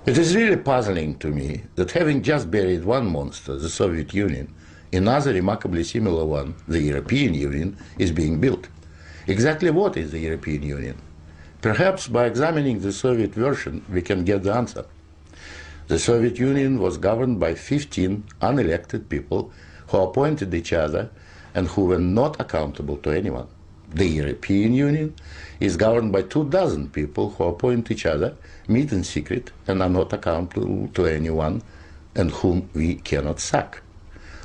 It is really puzzling to me that having just buried one monster, the Soviet Union, another remarkably similar one, the European Union, is being built. Exactly what is the European Union? Perhaps by examining the Soviet version we can get the answer. The Soviet Union was governed by 15 unelected people who appointed each other and who were not accountable to anyone. The European Union is governed by 24 people who appoint each other, meet in secret, and are not accountable to anyone, and whom we cannot sack.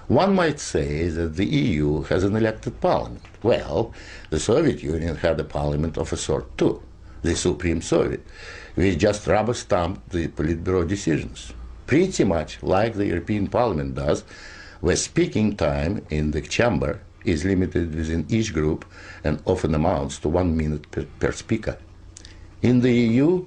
One might say that the EU has an elected parliament. Well, the Soviet Union had a parliament of a sort too, the Supreme Soviet, which just rubber-stamped the Politburo decisions, pretty much like the European Parliament does, where speaking time in the chamber is limited within each group and often amounts to 1 minute per speaker. In the EU,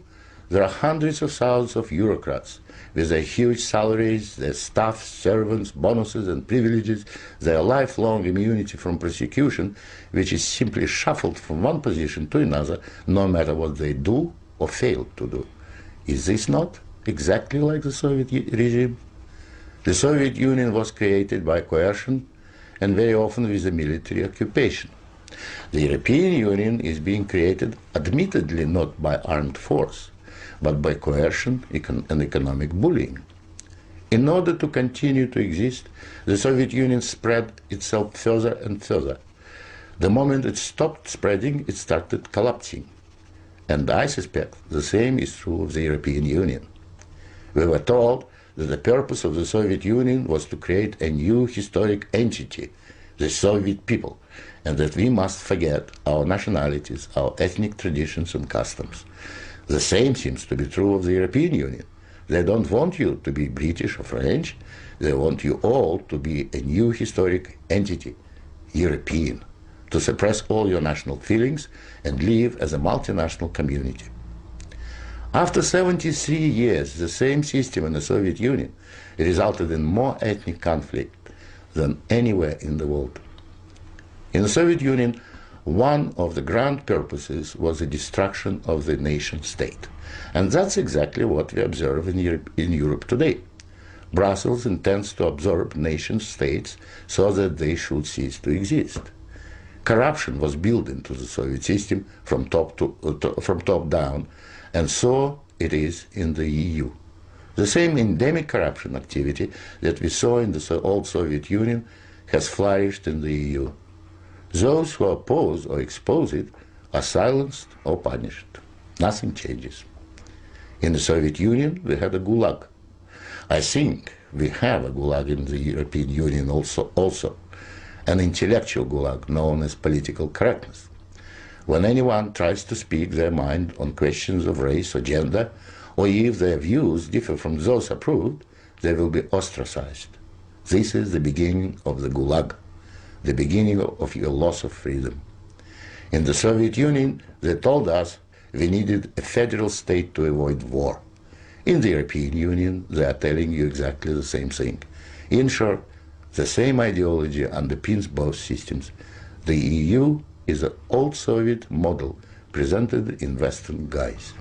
there are hundreds of thousands of bureaucrats with their huge salaries, their staff, servants, bonuses and privileges, their lifelong immunity from prosecution, which is simply shuffled from one position to another, no matter what they do or fail to do. Is this not exactly like the Soviet regime? The Soviet Union was created by coercion and very often with a military occupation. The European Union is being created admittedly not by armed force, but by coercion and economic bullying. In order to continue to exist, the Soviet Union spread itself further and further. The moment it stopped spreading, it started collapsing. And I suspect the same is true of the European Union. We were told that the purpose of the Soviet Union was to create a new historic entity, the Soviet people, and that we must forget our nationalities, our ethnic traditions and customs. The same seems to be true of the European Union. They don't want you to be British or French, they want you all to be a new historic entity, European, to suppress all your national feelings and live as a multinational community. After 73 years, the same system in the Soviet Union resulted in more ethnic conflict than anywhere in the world. In the Soviet Union, one of the grand purposes was the destruction of the nation state. And that's exactly what we observe in Europe today. Brussels intends to absorb nation states so that they should cease to exist. Corruption was built into the Soviet system from top down, and so it is in the EU. The same endemic corruption activity that we saw in the old Soviet Union has flourished in the EU. Those who oppose or expose it are silenced or punished. Nothing changes. In the Soviet Union, we had a gulag. I think we have a gulag in the European Union also, an intellectual gulag known as political correctness. When anyone tries to speak their mind on questions of race or gender, or if their views differ from those approved, they will be ostracized. This is the beginning of the gulag, the beginning of your loss of freedom. In the Soviet Union, they told us we needed a federal state to avoid war. In the European Union, they are telling you exactly the same thing. In short, the same ideology underpins both systems. The EU is an old Soviet model presented in Western guise.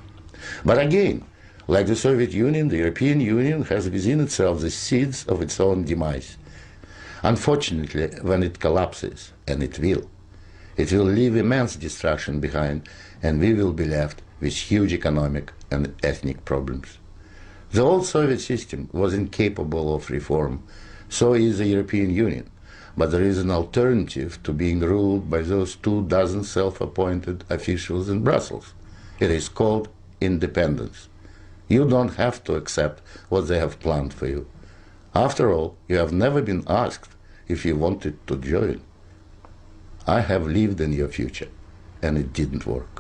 But again, like the Soviet Union, the European Union has within itself the seeds of its own demise. Unfortunately, when it collapses, and it will leave immense destruction behind, and we will be left with huge economic and ethnic problems. The old Soviet system was incapable of reform, so is the European Union. But there is an alternative to being ruled by those 24 self-appointed officials in Brussels. It is called independence. You don't have to accept what they have planned for you. After all, you have never been asked if you wanted to join. I have lived in your future, and it didn't work.